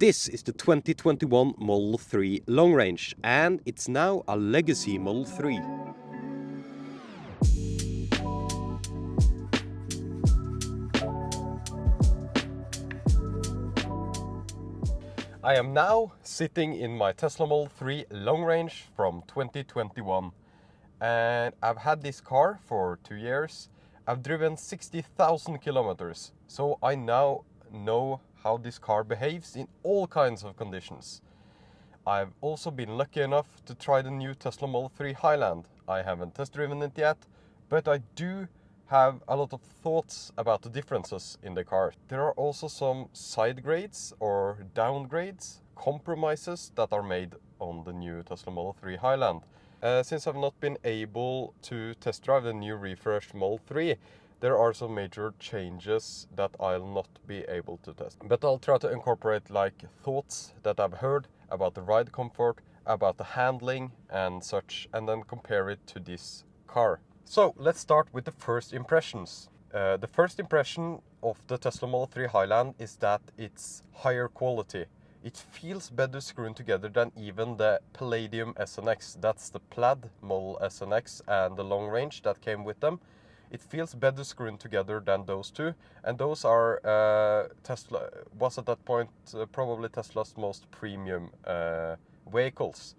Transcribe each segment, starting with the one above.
This is the 2021 Model 3 long range, and it's now a legacy Model 3. I am now sitting in my Tesla Model 3 long range from 2021, and I've had this car for 2 years. I've driven 60,000 kilometers, so I now know how this car behaves in all kinds of conditions. I've also been lucky enough to try the new Tesla Model 3 Highland. I haven't test driven it yet, but I do have a lot of thoughts about the differences in the car. There are also some side grades or downgrades, compromises that are made on the new Tesla Model 3 Highland. Since I've not been able to test drive the new refreshed Model 3, there are some major changes that I'll not be able to test. But I'll try to incorporate like thoughts that I've heard about the ride comfort, about the handling and such, and then compare it to this car. So let's start with the first impressions. The first impression of the Tesla Model 3 Highland is that it's higher quality. It feels better screwed together than even the Palladium SNX. That's the Plaid Model SNX and the long range that came with them. It feels better screwed together than those two, and those are Tesla was at that point probably Tesla's most premium vehicles.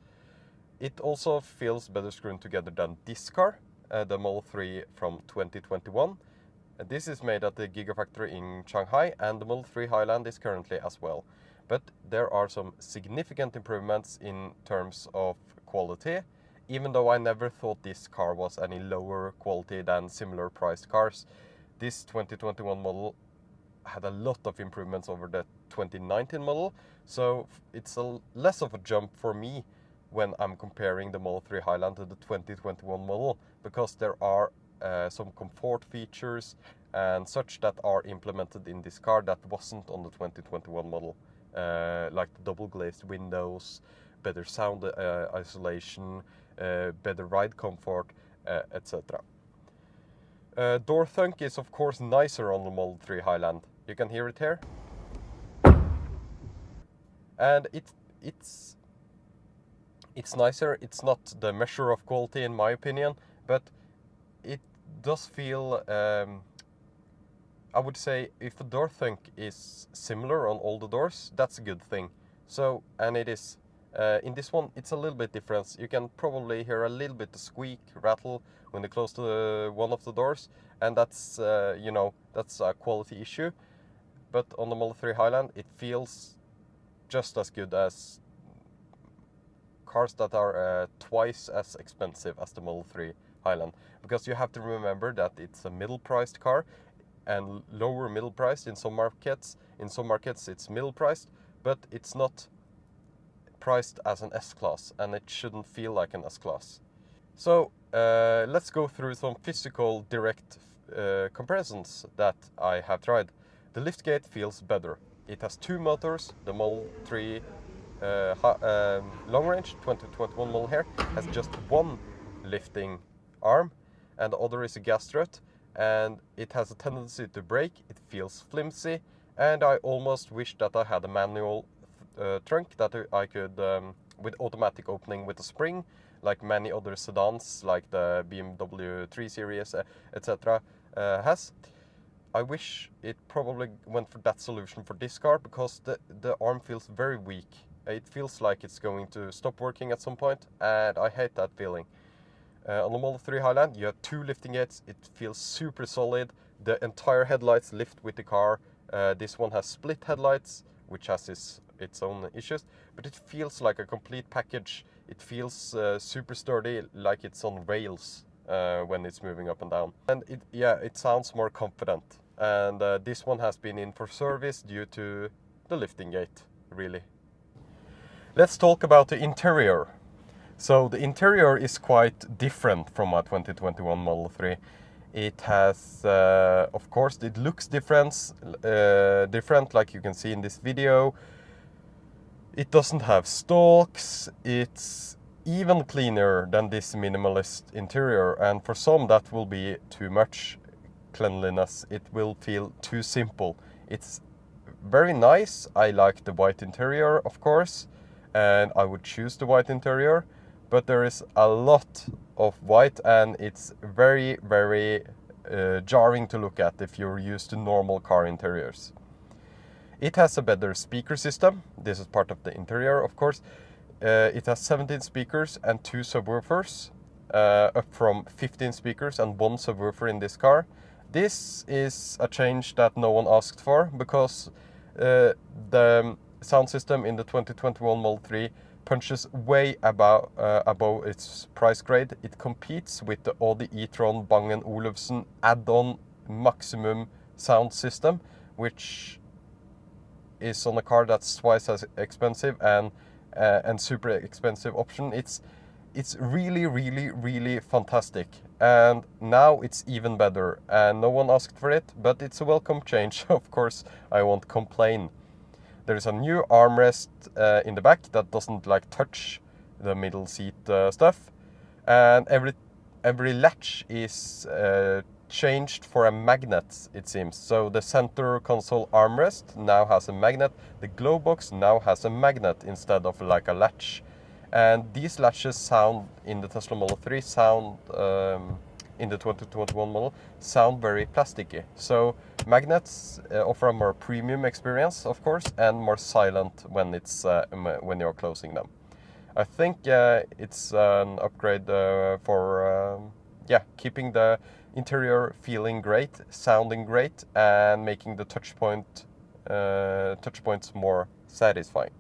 It also feels better screwed together than this car, the Model 3 from 2021. This is made at the Gigafactory in Shanghai, and the Model 3 Highland is currently as well. But there are some significant improvements in terms of quality, even though I never thought this car was any lower quality than similar priced cars. This 2021 model had a lot of improvements over the 2019 model, so it's less of a jump for me when I'm comparing the Model 3 Highland to the 2021 model, because there are some comfort features and such that are implemented in this car that wasn't on the 2021 model. Like the double glazed windows, better sound isolation, better ride comfort, etc. Door thunk is of course nicer on the Model 3 Highland. You can hear it here. And it's nicer. It's not the measure of quality in my opinion, but it does feel, I would say if the door thunk is similar on all the doors, that's a good thing. So, and it is. In this one, it's a little bit different. You can probably hear a little bit the squeak, rattle when they close to one of the doors, and that's, you know, that's a quality issue. But on the Model 3 Highland, it feels just as good as cars that are twice as expensive as the Model 3 Highland. Because you have to remember that it's a middle-priced car, and lower middle-priced in some markets. In some markets, it's middle-priced, but it's not priced as an S-Class, and it shouldn't feel like an S-Class. So let's go through some physical direct comparisons that I have tried. The liftgate feels better. It has two motors. The Model 3 long range 2021 model here has just one lifting arm, and the other is a gas strut, and it has a tendency to break. It feels flimsy, and I almost wish that I had a manual trunk that I could, with automatic opening with a spring, like many other sedans, like the BMW 3 Series, etc. has. I wish it probably went for that solution for this car, because the arm feels very weak. It feels like it's going to stop working at some point, and I hate that feeling. On the Model 3 Highland, you have two lifting gates. It feels super solid. The entire headlights lift with the car. This one has split headlights, which has its own issues, but it feels like a complete package. It feels super sturdy, like it's on rails when it's moving up and down. And it sounds more confident. And this one has been in for service due to the lifting gate, really. Let's talk about the interior. So the interior is quite different from my 2021 Model 3. It has, of course, it looks different, like you can see in this video. It doesn't have stalks. It's even cleaner than this minimalist interior, and for some that will be too much cleanliness. It will feel too simple. It's very nice. I like the white interior, of course, and I would choose the white interior, but there is a lot of white and it's very, very jarring to look at if you're used to normal car interiors. It has a better speaker system. This is part of the interior, of course. It has 17 speakers and 2 subwoofers, up from 15 speakers and 1 subwoofer in this car. This is a change that no one asked for, because the sound system in the 2021 Model 3 punches way above its price grade. It competes with the Audi e-tron Bang & Olufsen add-on maximum sound system, which is on a car that's twice as expensive and super expensive option. It's really, really, really fantastic, and now it's even better, and no one asked for it, but it's a welcome change. Of course, I won't complain. There is a new armrest in the back that doesn't like touch the middle seat stuff, and every latch is changed for a magnet, it seems. So the center console armrest now has a magnet. The glove box now has a magnet instead of like a latch. And these latches sound in the Tesla Model 3 sound in the 2021 model sound very plasticky. So magnets offer a more premium experience, of course, and more silent when it's when you're closing them. I think it's an upgrade for keeping the interior feeling great, sounding great, and making the touch points more satisfying.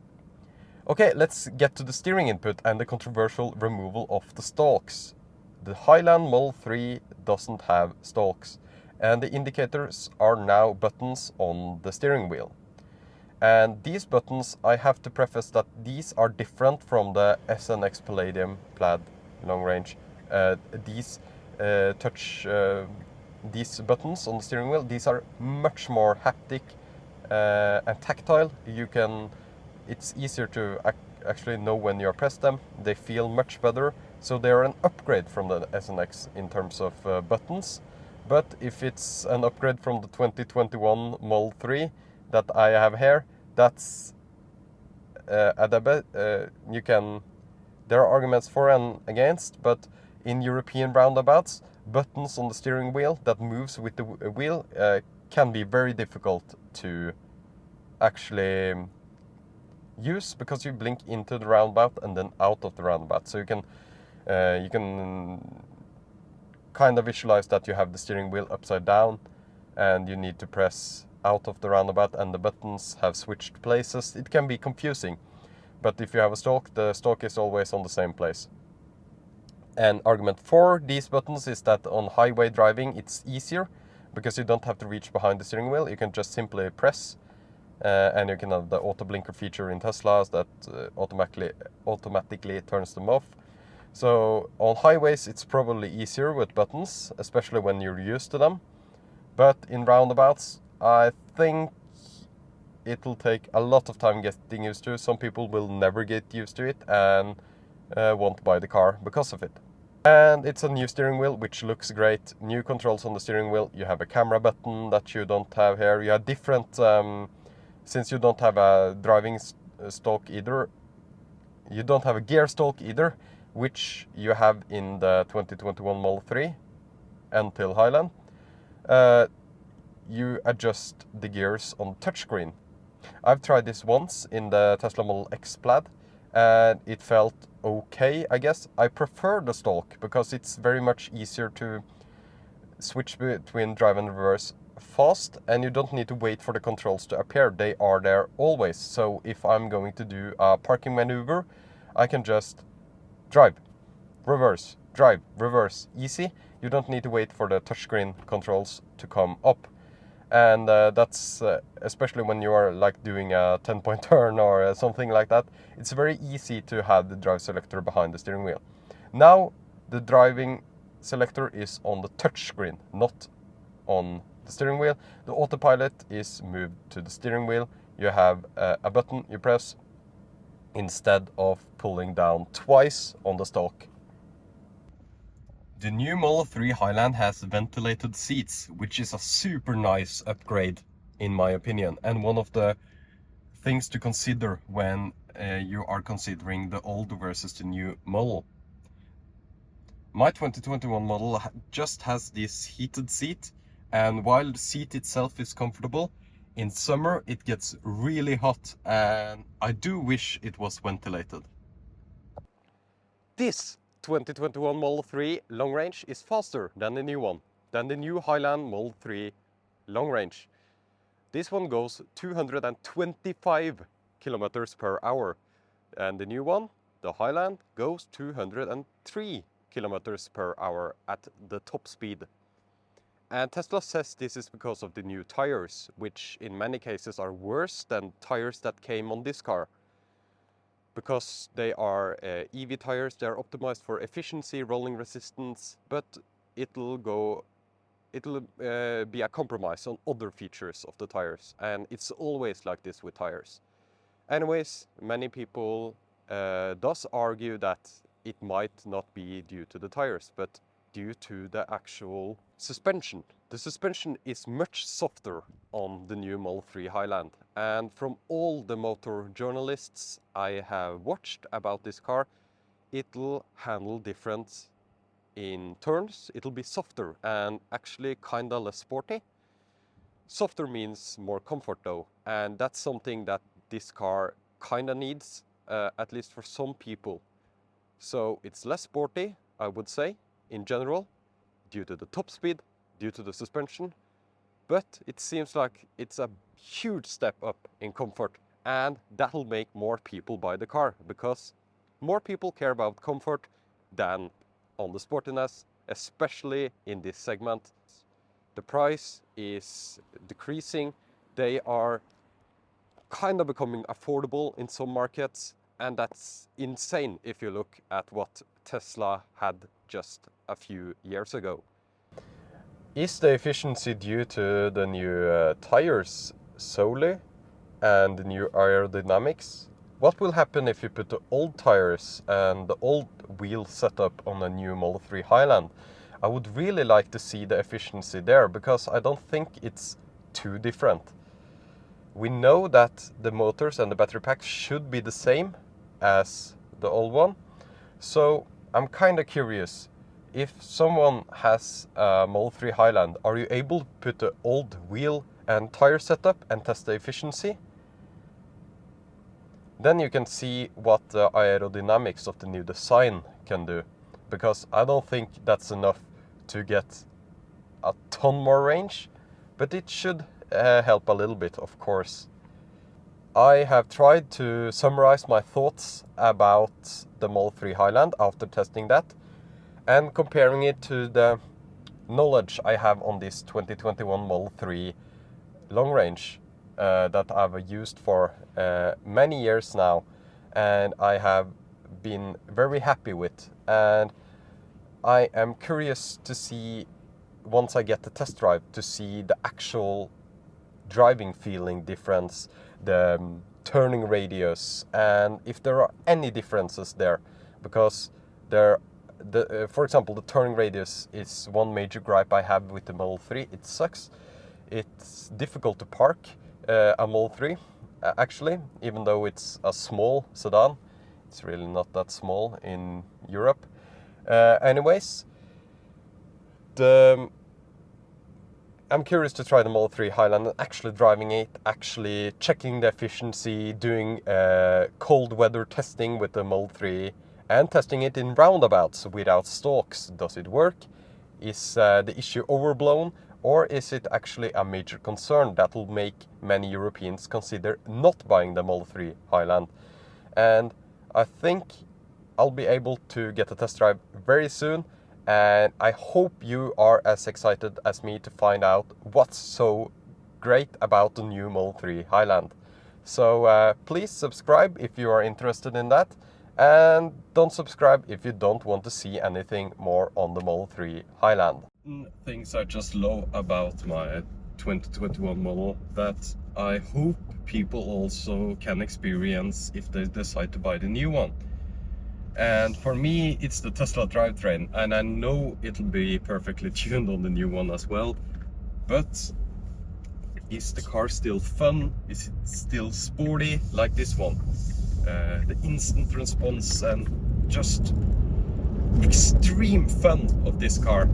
Okay, let's get to the steering input and the controversial removal of the stalks. The Highland Model 3 doesn't have stalks, and the indicators are now buttons on the steering wheel. And these buttons, I have to preface that these are different from the SNX Palladium Plaid long range. These buttons on the steering wheel, these are much more haptic and tactile. It's easier to actually know when you press them. They feel much better, so they are an upgrade from the SNX in terms of buttons. But if it's an upgrade from the 2021 Model 3 that I have here, that's there are arguments for and against, but in European roundabouts, buttons on the steering wheel that moves with the wheel can be very difficult to actually use, because you blink into the roundabout and then out of the roundabout. So you can kind of visualize that you have the steering wheel upside down and you need to press out of the roundabout and the buttons have switched places. It can be confusing, but if you have a stalk, the stalk is always on the same place. And argument for these buttons is that on highway driving it's easier, because you don't have to reach behind the steering wheel. You can just simply press, and you can have the auto blinker feature in Teslas that automatically turns them off. So on highways it's probably easier with buttons, especially when you're used to them. But in roundabouts, I think it'll take a lot of time getting used to. Some people will never get used to it and won't buy the car because of it. And it's a new steering wheel, which looks great. New controls on the steering wheel. You have a camera button that you don't have here. You have different, since you don't have a driving stalk either, you don't have a gear stalk either, which you have in the 2021 Model 3 until Highland. You adjust the gears on touchscreen. I've tried this once in the Tesla Model X Plaid, and it felt okay, I guess. I prefer the stalk because it's very much easier to switch between drive and reverse fast, and you don't need to wait for the controls to appear. They are there always. So if I'm going to do a parking maneuver, I can just drive, reverse, easy. You don't need to wait for the touchscreen controls to come up. And that's especially when you are like doing a 10-point turn or something like that. It's very easy to have the drive selector behind the steering wheel. Now the driving selector is on the touchscreen, not on the steering wheel. The autopilot is moved to the steering wheel. You have a button you press instead of pulling down twice on the stalk. The new Model 3 Highland has ventilated seats, which is a super nice upgrade in my opinion, and one of the things to consider when you are considering the old versus the new model. My 2021 model just has this heated seat, and while the seat itself is comfortable, in summer it gets really hot, and I do wish it was ventilated. This 2021 Model 3 long range is faster than the new one, than the new Highland Model 3 long range. This one goes 225 kilometers per hour, and the new one, the Highland, goes 203 kilometers per hour at the top speed. And Tesla says this is because of the new tires, which in many cases are worse than tires that came on this car. Because they are EV tires, they are optimized for efficiency, rolling resistance, but it'll be a compromise on other features of the tires, and it's always like this with tires. Anyways, many people does argue that it might not be due to the tires, but due to the actual suspension. The suspension is much softer on the new Model 3 Highland, and from all the motor journalists I have watched about this car, it'll handle different in turns. It'll be softer and actually kinda less sporty. Softer means more comfort though, and that's something that this car kinda needs, at least for some people. So it's less sporty, I would say, in general, due to the top speed, due to the suspension, but it seems like it's a huge step up in comfort, and that'll make more people buy the car, because more people care about comfort than on the sportiness, especially in this segment. The price is decreasing. They are kind of becoming affordable in some markets, and that's insane if you look at what Tesla had just a few years ago. Is the efficiency due to the new tires solely and the new aerodynamics? What will happen if you put the old tires and the old wheel setup on a new Model 3 Highland? I would really like to see the efficiency there, because I don't think it's too different. We know that the motors and the battery pack should be the same as the old one, so I'm kind of curious. If someone has a Model 3 Highland, are you able to put the old wheel and tire setup and test the efficiency? Then you can see what the aerodynamics of the new design can do, because I don't think that's enough to get a ton more range, but it should help a little bit, of course. I have tried to summarize my thoughts about the Model 3 Highland after testing that, and comparing it to the knowledge I have on this 2021 Model 3 long range that I've used for many years now, and I have been very happy with. And I am curious to see, once I get the test drive, to see the actual driving feeling difference, the turning radius, and if there are any differences there, because for example, the turning radius is one major gripe I have with the Model 3. It sucks. It's difficult to park a Model 3, actually, even though it's a small sedan. It's really not that small in Europe. Anyways, I'm curious to try the Model 3 Highland, actually driving it, actually checking the efficiency, doing cold weather testing with the Model 3, and testing it in roundabouts without stalks. Does it work? Is the issue overblown, or is it actually a major concern that will make many Europeans consider not buying the Model 3 Highland? And I think I'll be able to get a test drive very soon, and I hope you are as excited as me to find out what's so great about the new Model 3 Highland. So please subscribe if you are interested in that, and don't subscribe if you don't want to see anything more on the Model 3 Highland. Things I just love about my 2021 model that I hope people also can experience if they decide to buy the new one. And for me, it's the Tesla drivetrain, and I know it'll be perfectly tuned on the new one as well. But is the car still fun? Is it still sporty like this one? The instant response and just extreme fun of this car.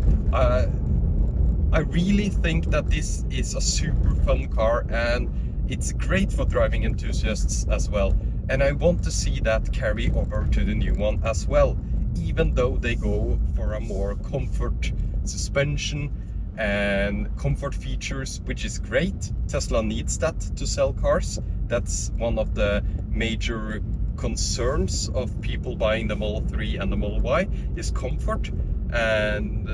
I really think that this is a super fun car, and it's great for driving enthusiasts as well. And I want to see that carry over to the new one as well, even though they go for a more comfort suspension and comfort features, which is great. Tesla needs that to sell cars. That's one of the major concerns of people buying the Model 3 and the Model Y is comfort. And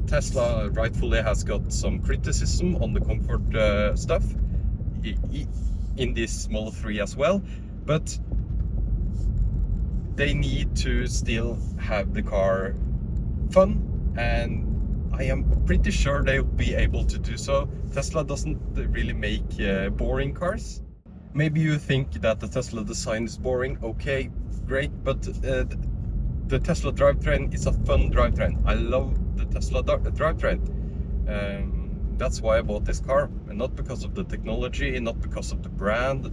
Tesla rightfully has got some criticism on the comfort stuff in this Model 3 as well, but they need to still have the car fun, and I am pretty sure they'll be able to do so. Tesla doesn't really make boring cars. Maybe you think that the Tesla design is boring. Okay, great, but the Tesla drivetrain is a fun drivetrain. I love the Tesla drivetrain. That's why I bought this car, and not because of the technology, not because of the brand,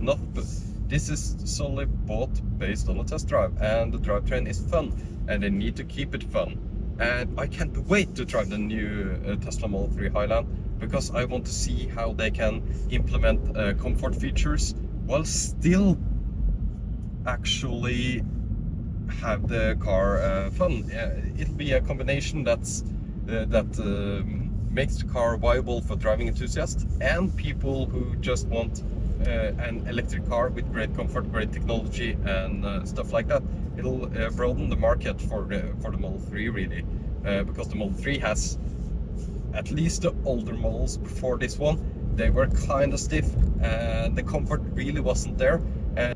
this is solely bought based on a test drive, and the drivetrain is fun, and they need to keep it fun. And I can't wait to try the new Tesla Model 3 Highland, because I want to see how they can implement comfort features while still actually have the car fun. It'll be a combination that makes the car viable for driving enthusiasts and people who just want an electric car with great comfort, great technology, and stuff like that. It'll broaden the market for the Model 3 really, because the Model 3 has, at least the older models before this one, they were kind of stiff and the comfort really wasn't there. And